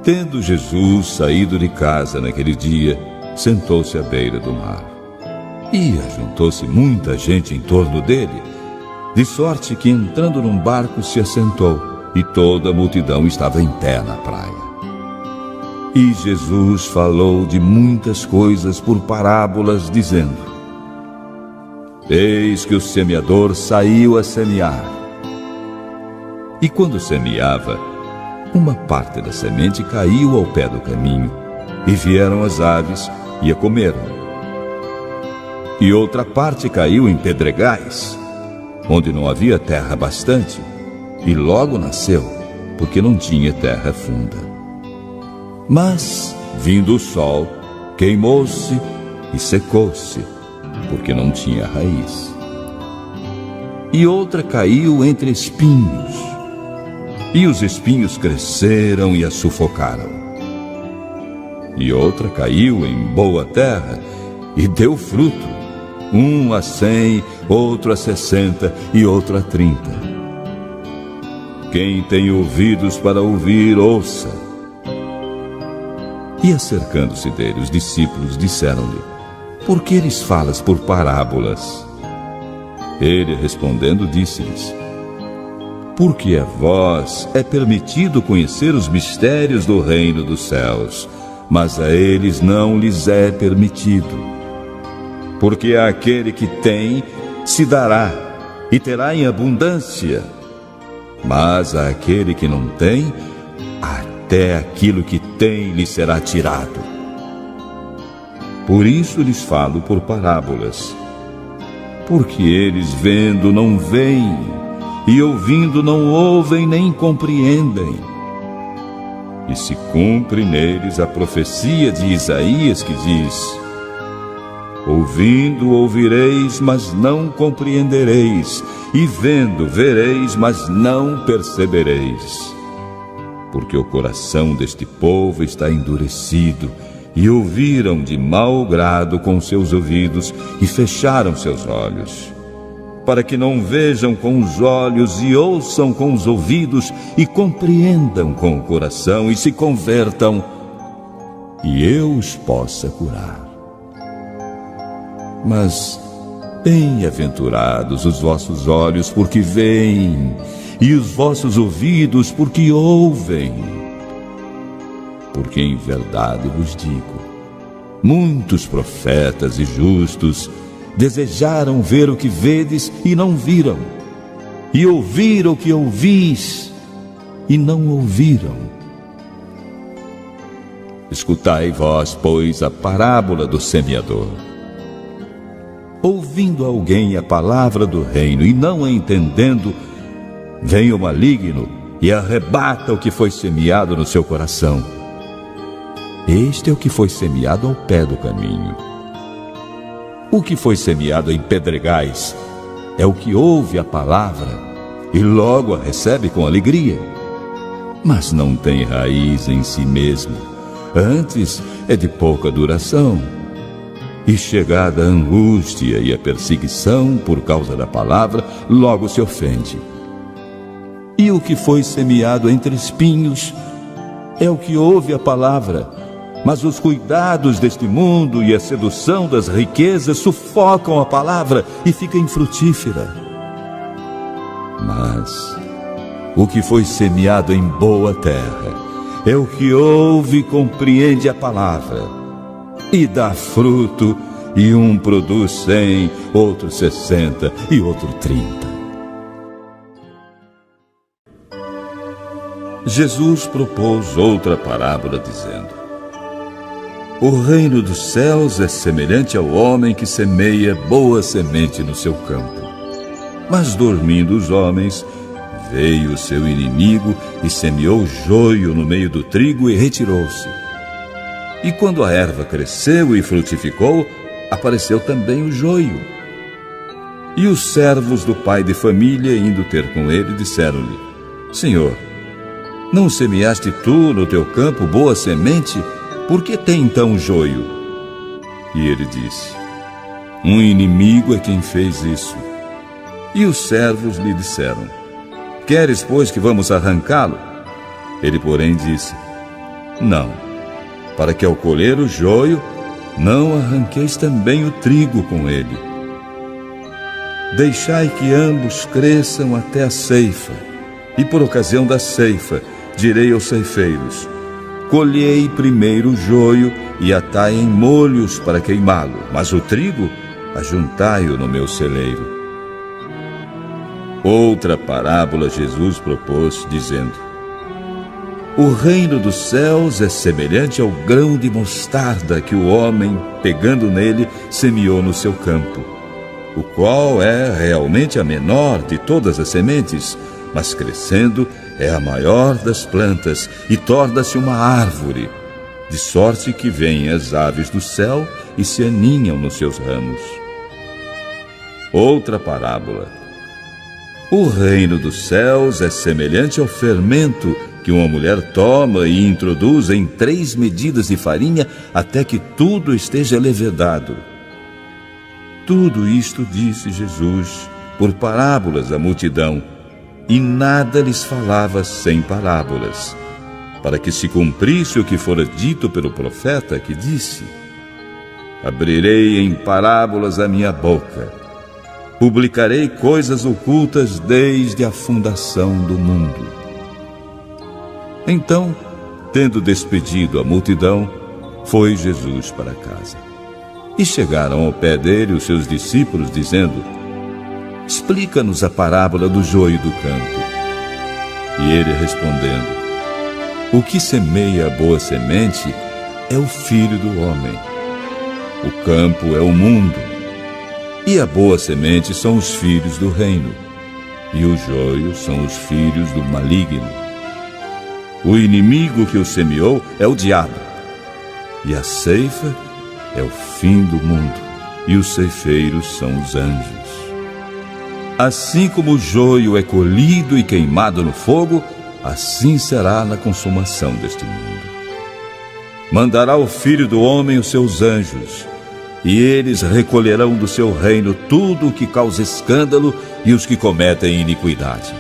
Tendo Jesus saído de casa naquele dia, sentou-se à beira do mar. E ajuntou-se muita gente em torno dele, de sorte que, entrando num barco, se assentou, e toda a multidão estava em pé na praia. E Jesus falou de muitas coisas por parábolas, dizendo: Eis que o semeador saiu a semear. E quando semeava, uma parte da semente caiu ao pé do caminho, e vieram as aves e a comeram. E outra parte caiu em pedregais, onde não havia terra bastante, e logo nasceu, porque não tinha terra funda. Mas, vindo o sol, queimou-se e secou-se, porque não tinha raiz. E outra caiu entre espinhos, e os espinhos cresceram e a sufocaram. E outra caiu em boa terra e deu fruto, um a 100, outro a 60 e outro a 30. Quem tem ouvidos para ouvir, ouça. E acercando-se dele, os discípulos disseram-lhe: Por que lhes falas por parábolas? Ele, respondendo, disse-lhes: Porque a vós é permitido conhecer os mistérios do reino dos céus, mas a eles não lhes é permitido. Porque àquele que tem, se dará, e terá em abundância. Mas àquele que não tem, até aquilo que tem lhe será tirado. Por isso lhes falo por parábolas, porque eles vendo não veem, e ouvindo não ouvem nem compreendem. E se cumpre neles a profecia de Isaías que diz: Ouvindo ouvireis, mas não compreendereis, e vendo vereis, mas não percebereis. Porque o coração deste povo está endurecido, e ouviram de mau grado com seus ouvidos, e fecharam seus olhos, para que não vejam com os olhos, e ouçam com os ouvidos, e compreendam com o coração, e se convertam, e eu os possa curar. Mas bem-aventurados os vossos olhos, porque veem, e os vossos ouvidos, porque ouvem. Porque em verdade vos digo, muitos profetas e justos desejaram ver o que vedes e não viram, e ouvir o que ouvis e não ouviram. Escutai vós, pois, a parábola do semeador. Ouvindo alguém a palavra do reino e não a entendendo, vem o maligno e arrebata o que foi semeado no seu coração. Este é o que foi semeado ao pé do caminho. O que foi semeado em pedregais é o que ouve a palavra e logo a recebe com alegria, mas não tem raiz em si mesmo, antes é de pouca duração. E chegada a angústia e a perseguição por causa da palavra, logo se ofende. E o que foi semeado entre espinhos é o que ouve a palavra, mas os cuidados deste mundo e a sedução das riquezas sufocam a palavra e fica infrutífera. Mas o que foi semeado em boa terra é o que ouve e compreende a palavra, e dá fruto, e um produz 100, outro 60 e outro 30. Jesus propôs outra parábola, dizendo: O reino dos céus é semelhante ao homem que semeia boa semente no seu campo. Mas dormindo os homens, veio o seu inimigo e semeou joio no meio do trigo e retirou-se. E quando a erva cresceu e frutificou, apareceu também o joio. E os servos do pai de família, indo ter com ele, disseram-lhe: Senhor, não semeaste tu no teu campo boa semente? Por que tem então o joio? E ele disse: Um inimigo é quem fez isso. E os servos lhe disseram: Queres, pois, que vamos arrancá-lo? Ele, porém, disse: Não, para que ao colher o joio, não arranqueis também o trigo com ele. Deixai que ambos cresçam até a ceifa, e por ocasião da ceifa, direi aos ceifeiros: colhei primeiro o joio e atai em molhos para queimá-lo, mas o trigo, ajuntai-o no meu celeiro. Outra parábola Jesus propôs, dizendo: o reino dos céus é semelhante ao grão de mostarda que o homem, pegando nele, semeou no seu campo, o qual é realmente a menor de todas as sementes, mas crescendo é a maior das plantas e torna-se uma árvore, de sorte que vêm as aves do céu e se aninham nos seus ramos. Outra parábola: o reino dos céus é semelhante ao fermento que uma mulher toma e introduz em 3 medidas de farinha até que tudo esteja levedado. Tudo isto disse Jesus por parábolas à multidão, e nada lhes falava sem parábolas, para que se cumprisse o que fora dito pelo profeta, que disse: abrirei em parábolas a minha boca, publicarei coisas ocultas desde a fundação do mundo. Então, tendo despedido a multidão, foi Jesus para casa. E chegaram ao pé dele os seus discípulos, dizendo: explica-nos a parábola do joio do campo. E ele respondendo: o que semeia a boa semente é o Filho do homem. O campo é o mundo, e a boa semente são os filhos do reino, e o joio são os filhos do maligno. O inimigo que o semeou é o diabo, e a ceifa é o fim do mundo, e os ceifeiros são os anjos. Assim como o joio é colhido e queimado no fogo, assim será na consumação deste mundo. Mandará o Filho do homem os seus anjos, e eles recolherão do seu reino tudo o que causa escândalo e os que cometem iniquidade,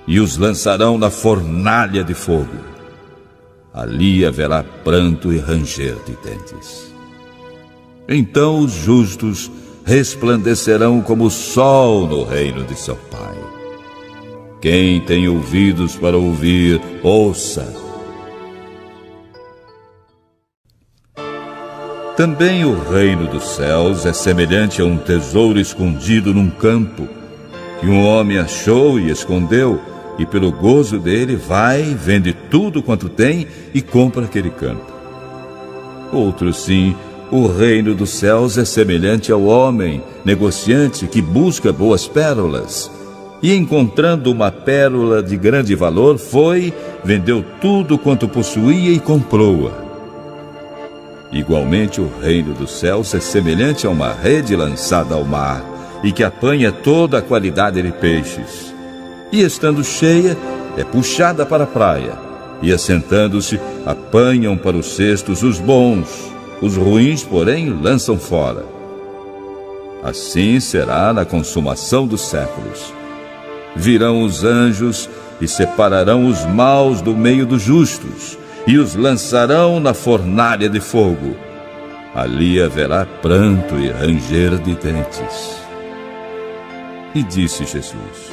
e os lançarão na fornalha de fogo. Ali haverá pranto e ranger de dentes. Então os justos resplandecerão como o sol no reino de seu Pai. Quem tem ouvidos para ouvir, ouça. Também o reino dos céus é semelhante a um tesouro escondido num campo, que um homem achou e escondeu, e pelo gozo dele vai, vende tudo quanto tem e compra aquele campo. Outro sim, o reino dos céus é semelhante ao homem, negociante, que busca boas pérolas. E encontrando uma pérola de grande valor, foi, vendeu tudo quanto possuía e comprou-a. Igualmente o reino dos céus é semelhante a uma rede lançada ao mar, e que apanha toda a qualidade de peixes. E estando cheia, é puxada para a praia, e assentando-se, apanham para os cestos os bons, os ruins, porém, lançam fora. Assim será na consumação dos séculos. Virão os anjos e separarão os maus do meio dos justos, e os lançarão na fornalha de fogo. Ali haverá pranto e ranger de dentes. E disse Jesus: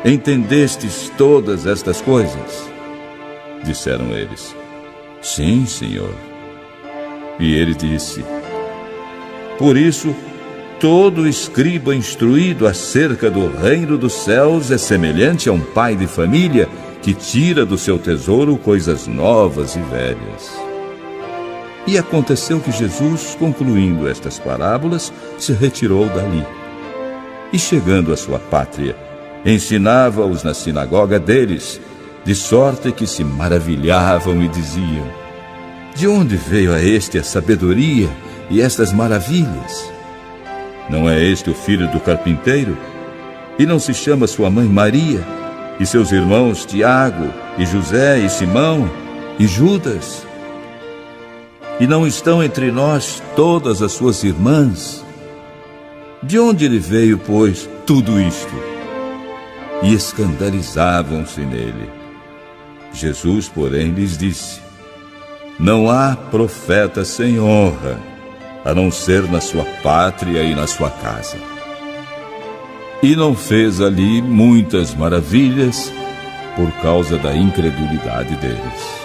entendestes todas estas coisas? Disseram eles: sim, Senhor. E ele disse: por isso, todo escriba instruído acerca do reino dos céus é semelhante a um pai de família que tira do seu tesouro coisas novas e velhas. E aconteceu que Jesus, concluindo estas parábolas, se retirou dali. E chegando à sua pátria, ensinava-os na sinagoga deles, de sorte que se maravilhavam e diziam: de onde veio a este a sabedoria e estas maravilhas? Não é este o filho do carpinteiro? E não se chama sua mãe Maria, e seus irmãos Tiago, e José, e Simão, e Judas? E não estão entre nós todas as suas irmãs? De onde lhe veio, pois, tudo isto? E escandalizavam-se nele. Jesus, porém, lhes disse: Não há profeta sem honra, a não ser na sua pátria e na sua casa. E não fez ali muitas maravilhas por causa da incredulidade deles.